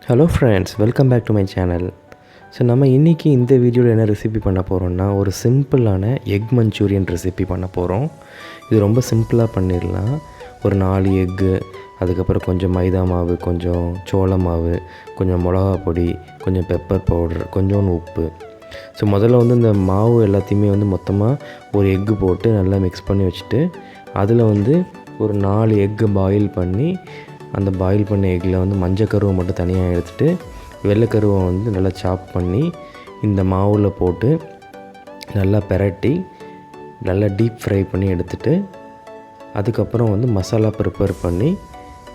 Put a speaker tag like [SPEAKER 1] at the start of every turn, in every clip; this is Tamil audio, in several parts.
[SPEAKER 1] Hello friends, welcome back to my channel. So நம்ம இன்றைக்கி இந்த வீடியோவில் என்ன ரெசிபி பண்ண போகிறோம்னா, ஒரு சிம்பிளான எக் மஞ்சூரியன் ரெசிபி பண்ண போகிறோம். இது ரொம்ப சிம்பிளாக பண்ணிடலாம். ஒரு 4 எக்கு, அதுக்கப்புறம் கொஞ்சம் மைதா மாவு, கொஞ்சம் சோள மாவு, கொஞ்சம் மிளகா பொடி, கொஞ்சம் பெப்பர் பவுடர், கொஞ்சோண்டு உப்பு. ஸோ முதல்ல இந்த மாவு எல்லாத்தையுமே மொத்தமாக ஒரு எக்கு போட்டு நல்லா மிக்ஸ் பண்ணி வச்சுட்டு, அதில் ஒரு 4 எக்கு பாயில் பண்ணி, அந்த பாயில் பண்ண எக்கில் மஞ்சக்கருவை மட்டும் தனியாக எடுத்துகிட்டு வெள்ளைக்கருவை நல்லா சாப் பண்ணி இந்த மாவில் போட்டு நல்லா பெரட்டி நல்லா டீப் ஃப்ரை பண்ணி எடுத்துகிட்டு, அதுக்கப்புறம் மசாலா ப்ரிப்பேர் பண்ணி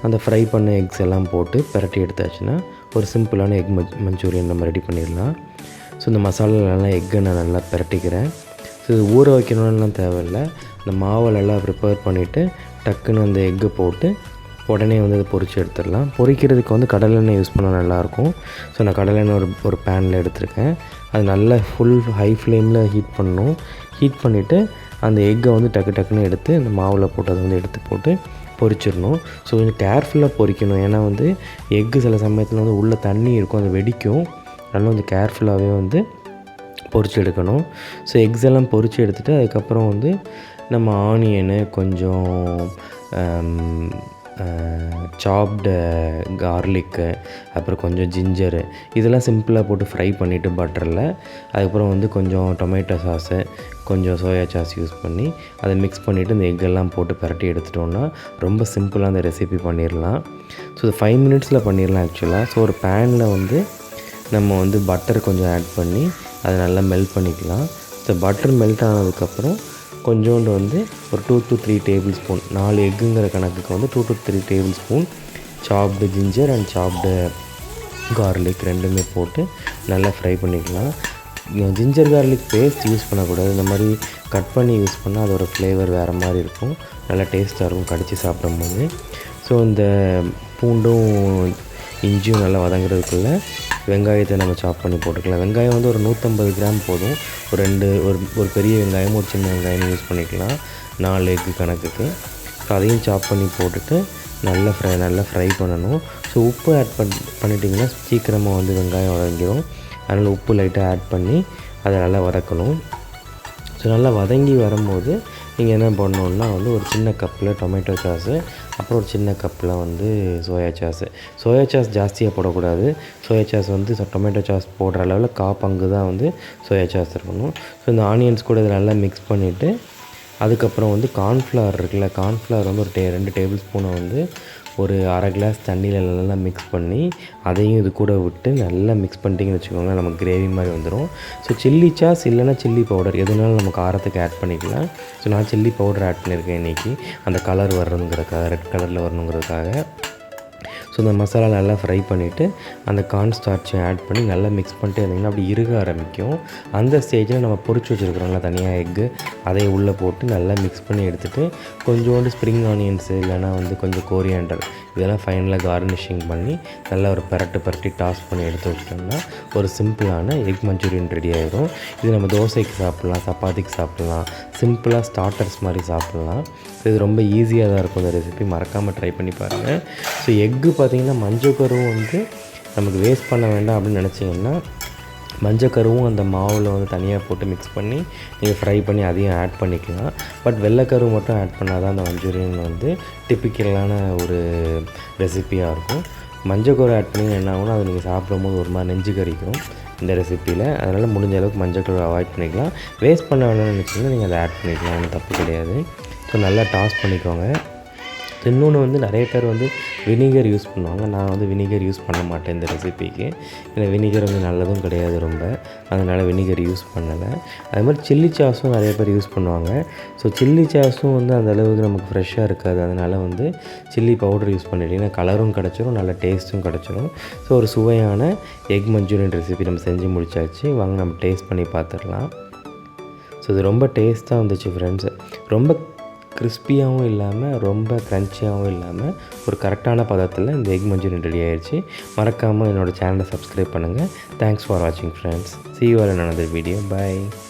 [SPEAKER 1] அந்த ஃப்ரை பண்ண எக்ஸ் எல்லாம் போட்டு பெரட்டி எடுத்தாச்சுன்னா ஒரு சிம்பிளான எக் மஞ்சூரியன் நம்ம ரெடி பண்ணிடலாம். ஸோ இந்த மசாலாலெல்லாம் எக்கை நான் நல்லா பெரட்டிக்கிறேன். ஸோ இது ஊற வைக்கணும்லாம் தேவையில்லை. இந்த மாவை நல்லா ப்ரிப்பேர் பண்ணிவிட்டு டக்குன்னு அந்த எக்கை போட்டு உடனே அதை பொரித்து எடுத்துடலாம். பொரிக்கிறதுக்கு கடலெண்ணெய் யூஸ் பண்ணால் நல்லாயிருக்கும். ஸோ நான் கடலெண்ணெய் ஒரு பேனில் எடுத்துருக்கேன். அது நல்லா ஃபுல் ஹை ஃப்ளேமில் ஹீட் பண்ணணும். ஹீட் பண்ணிவிட்டு அந்த எக்கை டக்கு டக்குன்னு எடுத்து இந்த மாவில் போட்டு அதை எடுத்து போட்டு பொரிச்சிடணும். ஸோ கொஞ்சம் கேர்ஃபுல்லாக பொரிக்கணும். ஏன்னா எக்கு சில சமயத்தில் உள்ளே தண்ணி இருக்கும், அது வெடிக்கும். அதனால் கேர்ஃபுல்லாகவே பொரிச்சு எடுக்கணும். ஸோ எக்ஸ் எல்லாம் பொரித்து எடுத்துகிட்டு அதுக்கப்புறம் நம்ம ஆனியனு, கொஞ்சம் சாப்டு கார்லிக்கு, அப்புறம் கொஞ்சம் ஜிஞ்சரு, இதெல்லாம் சிம்பிளாக போட்டு ஃப்ரை பண்ணிவிட்டு பட்டரில், அதுக்கப்புறம் கொஞ்சம் டொமேட்டோ சாஸு, கொஞ்சம் சோயா சாஸ் யூஸ் பண்ணி அதை மிக்ஸ் பண்ணிவிட்டு இந்த எக்கெல்லாம் போட்டு பரட்டி எடுத்துட்டோன்னா ரொம்ப சிம்பிளாக அந்த ரெசிபி பண்ணிடலாம். ஸோ இது 5 மினிட்ஸில் பண்ணிடலாம் ஆக்சுவலாக. ஸோ ஒரு பேனில் நம்ம பட்டர் கொஞ்சம் ஆட் பண்ணி அதை நல்லா மெல்ட் பண்ணிக்கலாம். ஸோ பட்டர் மெல்ட் ஆனதுக்கப்புறம் கொஞ்சோண்டு ஒரு 2 to 3 டேபிள் ஸ்பூன், 4 எக்குங்கிற கணக்குக்கு 2 to 3 டேபிள் ஸ்பூன் சாப்டு ஜிஞ்சர் அண்ட் சாப்டு கார்லிக் ரெண்டுமே போட்டு நல்லா ஃப்ரை பண்ணிக்கலாம். ஜிஞ்சர் கார்லிக் பேஸ்ட் யூஸ் பண்ணக்கூடாது. இந்த மாதிரி கட் பண்ணி யூஸ் பண்ணால் அதோட ஃப்ளேவர் வேறு மாதிரி இருக்கும், நல்லா டேஸ்ட்டாக இருக்கும் கடித்து சாப்பிடும்போது. ஸோ இந்த பூண்டும் இஞ்சியும் நல்லா வதங்குறதுக்குள்ளே வெங்காயத்தை நம்ம சாப் பண்ணி போட்டுக்கலாம். வெங்காயம் ஒரு 150 கிராம் போதும். ஒரு பெரிய வெங்காயம், ஒரு சின்ன வெங்காயம் யூஸ் பண்ணிக்கலாம் 4 எக்கு கணக்குக்கு. ஸோ அதையும் சாப் பண்ணி போட்டுட்டு நல்லா ஃப்ரை பண்ணணும். ஸோ உப்பு ஆட் பண்ணிட்டிங்கன்னா சீக்கிரமாக வெங்காயம் வதங்கிடும். அதனால் உப்பு லைட்டாக ஆட் பண்ணி அதை நல்லா வதக்கணும். ஸோ நல்லா வதங்கி வரும்போது நீங்கள் என்ன பண்ணணுன்னா ஒரு சின்ன கப்பில் டொமேட்டோ சாஸு, அப்புறம் ஒரு சின்ன கப்பில் சோயா சாஸு. சோயா சாஸ் ஜாஸ்தியாக போடக்கூடாது. சோயா சாஸ் டொமேட்டோ சாஸ் போடுற அளவில் பங்கு தான் சோயா சாஸ் இருக்கணும். ஸோ இந்த ஆனியன்ஸ் கூட இதை நல்லா மிக்ஸ் பண்ணிவிட்டு அதுக்கப்புறம் கார்ன்ஃப்ளவர் இருக்குல்ல, கார்ன்ஃப்ளவர் ஒரு 2 டேபிள் ஸ்பூனை ஒரு அரை கிளாஸ் தண்ணியில் நல்லா மிக்ஸ் பண்ணி அதையும் இது கூட விட்டு நல்லா மிக்ஸ் பண்ணிட்டீங்கன்னு வச்சுக்கோங்க, நமக்கு கிரேவி மாதிரி வந்துடும். ஸோ சில்லி சாஸ் இல்லைனா சில்லி பவுடர் எதுனாலும் நம்ம காரத்துக்கு ஆட் பண்ணிக்கலாம். ஸோ நான் சில்லி பவுடர் ஆட் பண்ணியிருக்கேன் இன்றைக்கி, அந்த கலர் வரணுங்கிறதுக்காக, ரெட் கலரில் வரணுங்கிறதுக்காக. ஸோ இந்த மசாலா நல்லா ஃப்ரை பண்ணிவிட்டு அந்த கார்ன் ஸ்டார்ச்சை ஆட் பண்ணி நல்லா மிக்ஸ் பண்ணிட்டு இருந்திங்கன்னா அப்படி இறுக ஆரம்பிக்கும். அந்த ஸ்டேஜில் நம்ம பொரிச்சு வச்சுருக்குறோம்ல தனியாக எக்கு, அதை உள்ளே போட்டு நல்லா மிக்ஸ் பண்ணி எடுத்துகிட்டு கொஞ்சோண்டு ஸ்ப்ரிங் ஆனியன்ஸு இல்லைனா கொஞ்சம் கோரியாண்டர் இதெல்லாம் ஃபைனலாக கார்னிஷிங் பண்ணி நல்லா ஒரு பரட்டி டாஸ் பண்ணி எடுத்து வச்சிட்டோம்னா ஒரு சிம்பிளான எக் மஞ்சூரியன் ரெடி ஆகிடும். இது நம்ம தோசைக்கு சாப்பிட்லாம், சப்பாத்திக்கு சாப்பிட்லாம், சிம்பிளாக ஸ்டார்டர்ஸ் மாதிரி சாப்பிட்லாம். இது ரொம்ப ஈஸியாக தான் இருக்கும். இந்த ரெசிபி மறக்காமல் ட்ரை பண்ணி பாருங்கள். ஸோ எக்கு பார்த்திங்கன்னா மஞ்சக்கருவும் நமக்கு வேஸ்ட் பண்ண வேண்டாம் அப்படின்னு நினச்சிங்கன்னா மஞ்சக்கருவும் அந்த மாவில் தனியாக போட்டு மிக்ஸ் பண்ணி நீங்கள் ஃப்ரை பண்ணி அதையும் ஆட் பண்ணிக்கலாம். பட் வெள்ளைக்கருவு மட்டும் ஆட் பண்ணால் தான் அந்த மஞ்சூரியன் டிப்பிக்கலான ஒரு ரெசிப்பியாக இருக்கும். மஞ்சக்கரு ஆட் பண்ணி என்ன ஆகும்னா அது நீங்கள் சாப்பிடும்போது ஒரு மாதிரி நெஞ்சு கறிக்கும் இந்த ரெசிப்பியில். அதனால் முடிஞ்ச அளவுக்கு மஞ்சக்கரு அவாய்ட் பண்ணிக்கலாம். வேஸ்ட் பண்ண வேண்டாம்னு நினச்சிங்கன்னா நீங்கள் அதை ஆட் பண்ணிக்கலாம், ஒன்றும் தப்பு கிடையாது. ஸோ நல்லா டாஸ் பண்ணிக்கோங்க. இன்னொன்று நிறைய பேர் வினிகர் யூஸ் பண்ணுவாங்க. நான் வினிகர் யூஸ் பண்ண மாட்டேன் இந்த ரெசிபிக்கு. ஏன்னா வினிகர் நல்லதும் கிடையாது ரொம்ப, அதனால் வினிகர் யூஸ் பண்ணலை. அது மாதிரி சில்லி சாஸும் நிறைய பேர் யூஸ் பண்ணுவாங்க. ஸோ சில்லி சாஸும் அந்த அளவுக்கு நமக்கு ஃப்ரெஷ்ஷாக இருக்காது. அதனால் சில்லி பவுடர் யூஸ் பண்ணிட்டீங்கன்னா கலரும் கிடச்சிரும், நல்ல டேஸ்ட்டும் கிடச்சிரும். ஸோ ஒரு சுவையான எக் மஞ்சூரியன் ரெசிபி நம்ம செஞ்சு முடிச்சாச்சு. வாங்க நம்ம டேஸ்ட் பண்ணி பார்த்துடலாம். ஸோ இது ரொம்ப டேஸ்ட்டாக வந்துச்சு ஃப்ரெண்ட்ஸ். ரொம்ப கிறிஸ்பியாகவும் இல்லாமல் ரொம்ப க்ரன்ச்சியாகவும் இல்லாமல் ஒரு கரெக்டான பதத்தில் இந்த எக் மஞ்சூரியன் ரெடி ஆகிடுச்சு. மறக்காமல் என்னோடய சேனலை சப்ஸ்கிரைப் பண்ணுங்கள். தேங்க்ஸ் ஃபார் வாட்சிங் friends. See you all in another video. Bye.